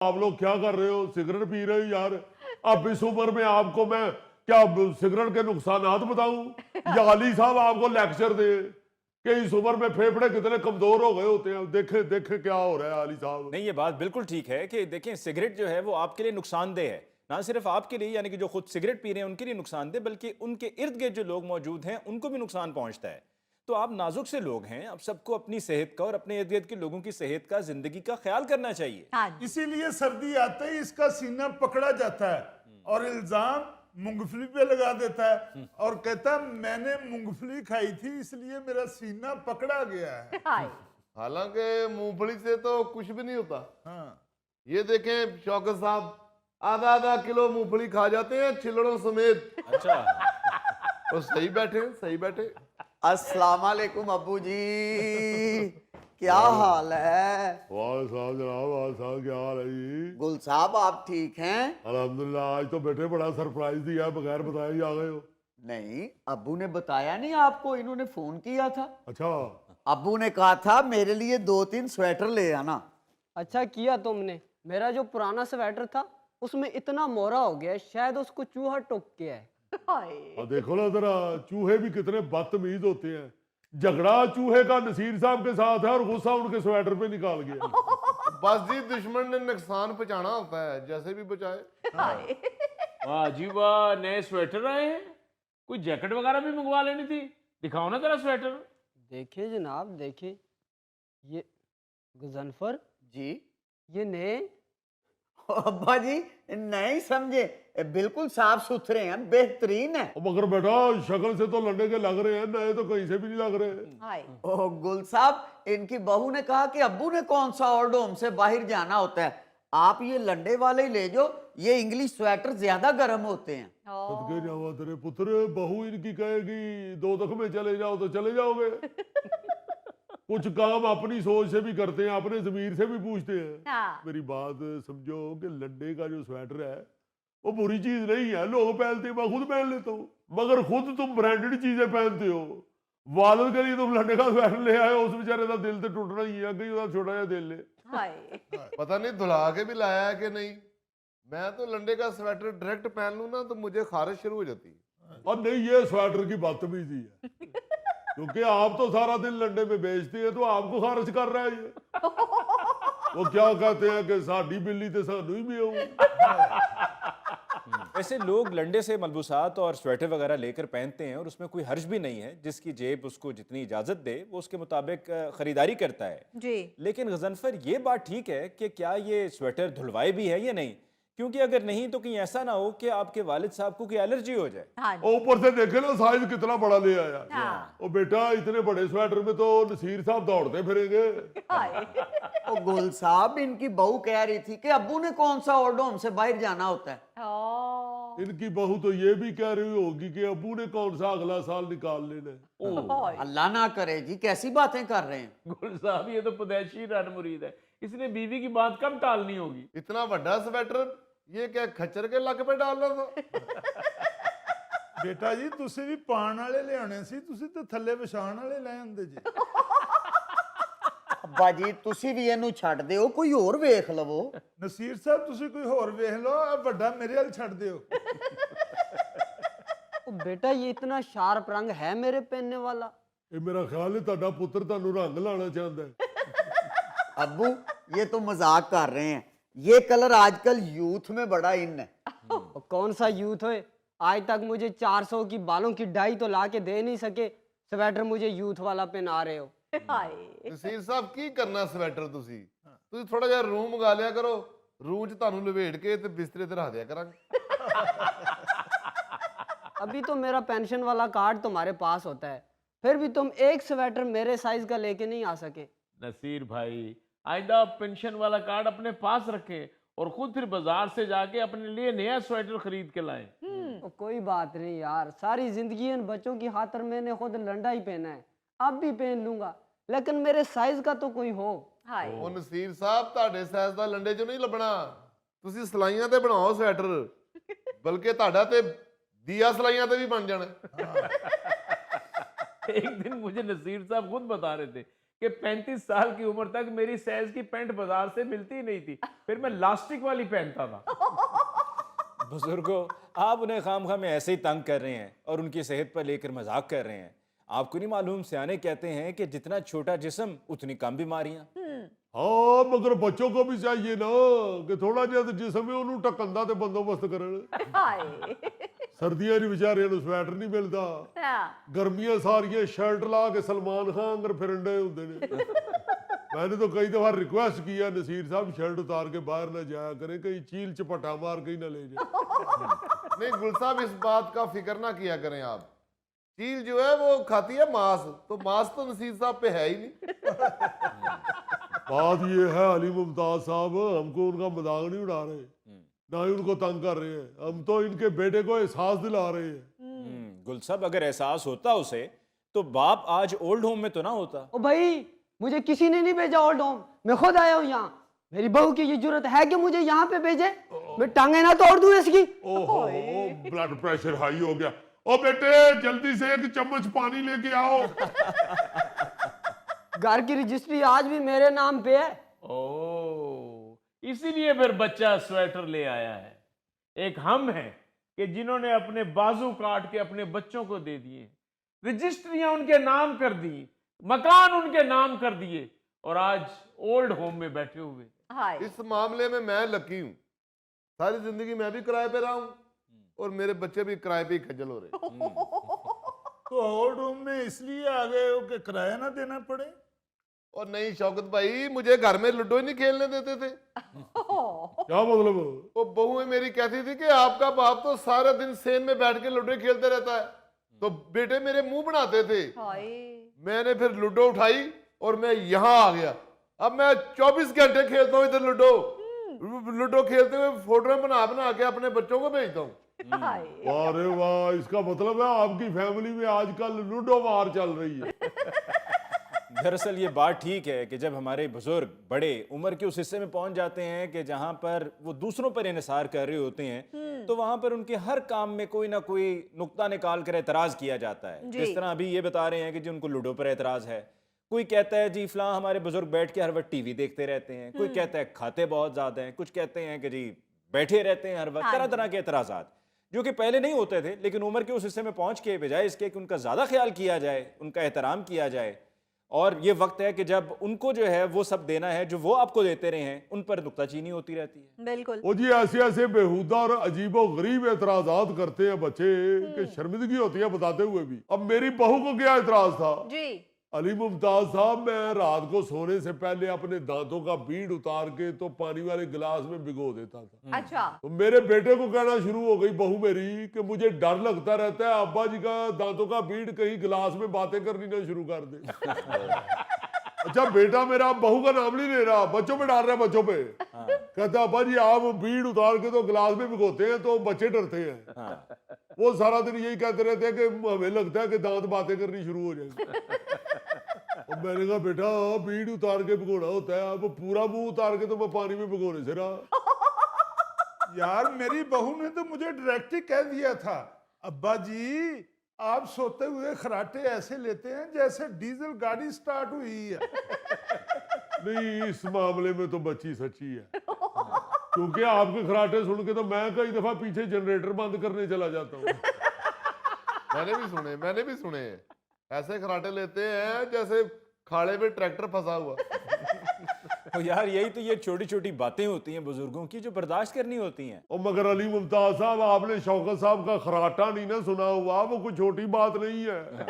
आप लोग क्या कर रहे हो? सिगरेट पी रहे हो यार? अब इस उम्र में आपको मैं क्या सिगरेट के नुकसानात बताऊं, या अली साहब आपको लेक्चर दे कि इस उम्र में फेफड़े कितने कमजोर हो गए होते हैं? देखे देखे क्या हो रहा है अली साहब। नहीं, ये बात बिल्कुल ठीक है कि देखें, सिगरेट जो है वो आपके लिए नुकसानदेह है। ना सिर्फ आपके लिए, यानी कि जो खुद सिगरेट पी रहे हैं उनके लिए नुकसानदेह, बल्कि उनके इर्द गिर्द जो लोग मौजूद हैं उनको भी नुकसान पहुंचता है। तो आप नाजुक से लोग हैं, अब सबको अपनी सेहत का और अपने इर्द गिर्द के लोगों की सेहत का, जिंदगी का ख्याल करना चाहिए। हाँ जी। इसीलिए सर्दी आते ही इसका सीना पकड़ा जाता है और इल्जाम मूंगफली पे लगा देता है और कहता है मैंने मूंगफली खाई थी इसलिए मेरा सीना पकड़ा गया है। हाय। हालांकि मूंगफली से तो कुछ भी नहीं होता। हाँ। ये देखें शौकत साहब, आधा आधा किलो मूंगफली खा जाते हैं छिलड़ों समेत। अच्छा। तो सही बैठे, सही बैठे। अस्सलाम वालेकुम अब्बू जी, क्या हाल है? वाह साहब जनाब, वाह साहब क्या हाल है जी? गुल साहब आप ठीक हैं? अल्हम्दुलिल्लाह, आज तो बेटे बड़ा सरप्राइज दिया, बगैर बताए ही आ गए हो। नहीं, अब्बू ने बताया नहीं आपको, इन्होंने फोन किया था। अच्छा, अब्बू ने कहा था मेरे लिए 2-3 स्वेटर ले आना। अच्छा किया तुमने। मेरा जो पुराना स्वेटर था उसमें इतना मोहरा हो गया है, शायद उसको चूहा टोक गया है। हाय। और देखो ना जरा, चूहे भी कितने बदतमीज होते हैं। झगड़ा चूहे का नसीर साहब के साथ है और गुस्सा उनके स्वेटर पे निकाल गया। बस जी, दुश्मन ने नुकसान पहुंचाना होता है, जैसे भी बचाए। हाय। वाह जी वाह, नए स्वेटर आए हैं। कोई जैकेट वगैरह भी मंगवा लेनी थी। दिखाओ ना जरा स्वेटर। देखिए जनाब, देखिए ये गजनफर, जी ये नए। अब्बा जी नहीं समझे, बिल्कुल साफ सुथरे हैं, बेहतरीन है। और मगर बेटा शक्ल से तो लंडे के लग रहे हैं, नए तो कहीं से भी नहीं लग रहे। हाय। ओह गुल साहब, इनकी बहू ने कहा कि अब्बू ने कौन सा ओल्ड होम से बाहर जाना होता है, आप ये लंडे वाले ही ले जाओ, ये इंग्लिश स्वेटर ज्यादा गर्म होते हैं। सदके जावा तेरे पुत्र, बहू इनकी कहेगी दो तक में चले जाओ तो चले जाओगे। कुछ काम अपनी सोच से भी करते हैं, अपने जमीर से भी पूछते हैं। हाँ। मेरी बात समझो कि लंडे का जो स्वेटर है वो बुरी चीज नहीं है, लोग पहनते हैं, मैं खुद पहन लेता हूँ। मगर खुद तुम ब्रांडेड चीजें पहनते हो, वालद के लिए तुम लंडे का स्वेटर ले आए हो, उस बेचारे का दिल तो टूटना ही है, कहीं उसका छोटा सा दिल ले। हाय। पता नहीं धुला के भी लाया है कि नहीं। मैं तो लंडे का स्वेटर डायरेक्ट पहन लूं ना तो मुझे खारिश शुरू हो जाती है। और नहीं, ये स्वेटर की बदतमीजी है, क्योंकि आप तो सारा दिन लंडे में बेचते हैं, तो आपको खारिज कर रहा है ये। वो क्या कहते हैं कि साडी बिल्ली ते सानू ही मियाऊं। वैसे लोग लंडे से मलबूसात और स्वेटर वगैरह लेकर पहनते हैं और उसमें कोई हर्ज भी नहीं है। जिसकी जेब उसको जितनी इजाज़त दे वो उसके मुताबिक ख़रीदारी करता है। जी। लेकिन गजनफर, ये बात ठीक है कि क्या ये स्वेटर धुलवाए भी है या नहीं? क्योंकि अगर नहीं तो कहीं ऐसा ना हो कि आपके वालिद साहब को कोई एलर्जी हो जाए। हाँ जी। और ऊपर से देखे ना साइज कितना बड़ा ले आया। हाँ। ओ बेटा, इतने बड़े स्वेटर में तो नसीर साहब दौड़ते फिरेंगे। हाय। और गुल साहब, इनकी बहू कह रही थी कि अब्बू ने कौन सा ओल्ड होम से बाहर जाना होता है। ओ। इनकी बहू तो ये भी कह रही होगी कि अबू ने कौन सा अगला साल निकाल लेना है। हाय। अल्लाह ना करे जी, कैसी बातें कर रहे हैं। गुल साहब, ये तो पैदाइशी रन मुरीद है। इसने बीवी की बात कब टालनी होगी। इतना बड़ा स्वेटर ये क्या खच्चर के लक पे डालना था। ਬੇਟਾ ਜੀ ਤੁਸੀਂ ਵੀ ਪਾਣ ਵਾਲੇ ਲਿਆਉਣੇ ਸੀ, ਤੁਸੀਂ ਤਾਂ ਥੱਲੇ ਵਿਛਾਣ ਵਾਲੇ ਲੈ ਆਂਦੇ ਜੀ। ਅੱਬਾ ਜੀ ਤੁਸੀਂ ਵੀ ਇਹਨੂੰ ਛੱਡ ਦਿਓ, ਕੋਈ ਹੋਰ ਵੇਖ ਲਵੋ। ਨਸੀਰ ਸਾਹਿਬ ਤੁਸੀਂ ਕੋਈ ਹੋਰ ਵੇਖ ਲਓ, ਆ ਵੱਡਾ ਮੇਰੇ ਵੱਲ ਛੱਡ ਦਿਓ। ओ बेटा, ये इतना शार्प रंग है मेरे पहनने वाला। ਇਹ ਮੇਰਾ ਖਿਆਲ ਹੈ ਤੁਹਾਡਾ ਪੁੱਤਰ ਤੁਹਾਨੂੰ ਰੰਗ ਲਾਣਾ ਚਾਹੁੰਦਾ ਹੈ। अब्बू ये तो मजाक कर रहे हैं, ये कलर आजकल यूथ में बड़ा इन है। और कौन सा यूथ है, आज तक मुझे 400 की बालों की डाई तो ला के दे नहीं सके, स्वेटर मुझे यूथ वाला पहना रहे हो। हाय। ਨਸੀਰ ਸਾਹਿਬ ਕੀ ਕਰਨਾ ਸਵੈਟਰ ਤੁਸੀਂ ਥੋੜਾ ਜਿਹਾ ਰੂਮ ਮੰਗਾ ਲਿਆ ਕਰੋ, ਰੂਮ 'ਚ ਤੁਹਾਨੂੰ ਲਵੇੜ ਕੇ ਤੇ ਬਿਸਤਰੇ ਤੇ ਰੱਖ ਦਿਆ ਕਰਾਂਗੇ। अभी तो मेरा पेंशन वाला कार्ड तुम्हारे पास होता है, फिर भी तुम एक स्वेटर मेरे साइज का लेके नहीं आ सके। नसीर भाई, आइंदा पेंशन वाला कार्ड अपने पास रखें और खुद फिर बाजार से जाके अपने लिए नया स्वेटर खरीद के लाएं। तो कोई बात नहीं यार, सारी जिंदगी इन बच्चों की खातर मैंने खुद लंडा ही पहना है, अब भी पहन लूंगा, लेकिन मेरे साइज का तो कोई हो। हाय। ਉਹ ਨਸੀਰ ਸਾਹਿਬ ਤੁਹਾਡੇ ਸਾਈਜ਼ ਦਾ ਲੰਡੇ 'ਚ ਨਹੀਂ ਲੱਭਣਾ, ਤੁਸੀਂ ਸਲਾਈਆਂ ਤੇ ਬਣਾਓ ਸਵੈਟਰ, ਬਲਕਿ ਤੁਹਾਡਾ ਤੇ ਦੀਆ ਸਲਾਈਆਂ ਤੇ ਵੀ ਬਣ ਜਾਣਾ। एक दिन मुझे नसीर साहब खुद बता रहे थे कि 35 साल की उम्र तक मेरी साइज की पैंट बाजार से मिलती ही नहीं थी, फिर मैं लास्टिक वाली पहनता था। बुजुर्गों, आप उन्हें खामखा में ऐसे ही तंग कर रहे हैं और उनकी सेहत पर लेकर मजाक कर रहे हैं। आपको नहीं मालूम, सियाने कहते हैं कि जितना छोटा जिस्म उतनी कम बीमारियां। हाँ मगर बच्चों को भी चाहिए ना कि थोड़ा जिहा जिसम है ਉਹਨੂੰ ਢੱਕਣ ਦਾ ਤੇ ਬੰਦੋਬਸਤ ਕਰਨ। ਹਾਏ ਸਰਦੀਆਂ 'ਚ ਵਿਚਾਰਿਆਂ ਨੂੰ ਸਵੈਟਰ ਨਹੀਂ ਮਿਲਦਾ, ਹਾਂ ਗਰਮੀਆਂ ਸਾਰੀਆਂ ਸ਼ਰਟ ਲਾ ਕੇ सलमान खान अंदर फिरन डे ਹੁੰਦੇ ਨੇ। मैंने तो कई दफा रिक्वेस्ट किया नसीर साहब शर्ट उतार के बाहर ना जाया करें, कहीं चील चपटा मार के ही ना ले जाए। नहीं गुल साहब, इस बात का फिक्र ना किया करें आप। चील जो है वो खाती है मांस, तो मांस तो नसीर साहब पे है ही नहीं। बात ये है अली मुमताज साहब, हमको उनका मजाक नहीं उड़ा रहे, ना ही उनको तंग कर रहे हैं, हम तो इनके बेटे को एहसास दिला रहे हैं। गुल साहब, अगर एहसास होता उसे तो बाप आज ओल्ड होम में तो ना होता। ओ भाई, मुझे किसी ने नहीं भेजा ओल्ड होम, मैं खुद आया हूँ यहाँ। मेरी बहू की ये जरूरत है कि मुझे यहाँ पे भेजे? मैं टांगे ना तोड़ दूं इसकी। ओहो, ब्लड प्रेशर हाई हो गया। ओ बेटे जल्दी से एक चम्मच पानी लेके आओ। घर की रजिस्ट्री आज भी मेरे नाम पे है। ओ, इसीलिए फिर बच्चा स्वेटर ले आया है। एक हम हैं कि जिन्होंने अपने बाजू काट के अपने बच्चों को दे दिए, रजिस्ट्रियां उनके नाम कर दी, मकान उनके नाम कर दिए, और आज ओल्ड होम में बैठे हुए। ਹਾਏ इस मामले में मैं लकी हूँ। सारी जिंदगी मैं भी किराए पे रहा हूँ और मेरे बच्चे भी किराए पे ही खज्जल हो रहे। तो ओल्ड होम में इसलिए आ गए हो कि किराया ना देना पड़े? और नहीं शौकत भाई, मुझे घर में लूडो ही नहीं खेलने देते थे। क्या मतलब? वो बहू मेरी कहती थी कि आपका बाप तो सारा दिन सेन में बैठ के लूडो खेलते रहता है, तो बेटे मेरे मुंह बनाते थे। ਹਾਏ मैंने फिर लूडो उठाई और मैं यहाँ आ गया। अब मैं 24 घंटे खेलता हूँ इधर लूडो। लूडो खेलते हुए फोटो बना बना के अपने बच्चों को भेजता हूँ। ਹਾਏ वाह रे वाह, इसका मतलब है आपकी फैमिली में आजकल लूडो वार चल रही है। दरअसल ये बात ठीक है कि जब हमारे बुजुर्ग बड़े उम्र के उस हिस्से में पहुंच जाते हैं कि जहां पर वो दूसरों पर इन्हिसार कर रहे होते हैं, तो वहां पर उनके हर काम में कोई ना कोई नुक्ता निकाल कर एतराज किया जाता है। जी। जिस तरह अभी ये बता रहे हैं कि जी उनको लूडो पर एतराज है, कोई कहता है जी फलां हमारे बुजुर्ग बैठ के हर वक्त टीवी देखते रहते हैं, कोई कहता है खाते बहुत ज्यादा हैं, कुछ कहते हैं कि जी बैठे रहते हैं हर वक्त। तरह तरह के एतराजात जो कि पहले नहीं होते थे, लेकिन उम्र के उस हिस्से में पहुंच के बजाय इसके कि उनका ज्यादा ख्याल किया जाए, उनका एहतराम किया जाए, और ये वक्त है कि जब उनको जो है वो सब देना है जो वो आपको देते रहे हैं, उन पर नुक्ताचीनी होती रहती है। बिल्कुल वो जी ऐसे ऐसे बेहुदा और अजीबो गरीब एतराजात करते हैं बच्चे कि शर्मिंदगी होती है बताते हुए भी। अब मेरी बहू को क्या एतराज था? जी अली मुमताज साहब, मैं रात को सोने से पहले अपने दांतों का बीड़ उतार के तो पानी वाले गिलास में भिगो देता था। अच्छा तो मेरे बेटे को कहना शुरू हो गई बहू मेरी कि मुझे डर लगता रहता है अब्बा जी का दांतों का बीड़ कहीं गिलास में बातें करनी ना शुरू कर दे। अच्छा बेटा मेरा बहू का नाम नहीं ले रहा, बच्चों पे डाल रहा है, बच्चों पे। कहता अब्बा जी आप बीड़ उतार के तो गिलास में भिगोते हैं तो बच्चे डरते हैं। वो सारा दिन यही कहते रहते हैं कि हमें लगता है कि दांत बातें करनी शुरू हो जाएंगे। और मैंने कहा बेटा बीड़ उतार के भिगोना होता है, अब पूरा मुंह उतार के तो मैं पानी में भिगोने से रहा। यार मेरी बहू ने तो मुझे डायरेक्ट ही कह दिया था, अब्बा जी आप सोते हुए खराटे ऐसे लेते हैं जैसे डीजल गाड़ी स्टार्ट हुई है। नहीं इस मामले में तो बच्ची सच्ची है, क्योंकि आपके खराटे सुन के तो मैं कई दफा पीछे जनरेटर बंद करने चला जाता हूँ। मैंने भी सुने ऐसे खराटे लेते हैं जैसे खाड़े में ट्रैक्टर फंसा हुआ। तो यार यही तो ये छोटी छोटी बातें होती हैं बुजुर्गों की जो बर्दाश्त करनी होती हैं। और मगर अली मुमताज साहब आपने शौकत साहब का खराटा नहीं ना सुना हुआ, वो कोई छोटी बात नहीं है।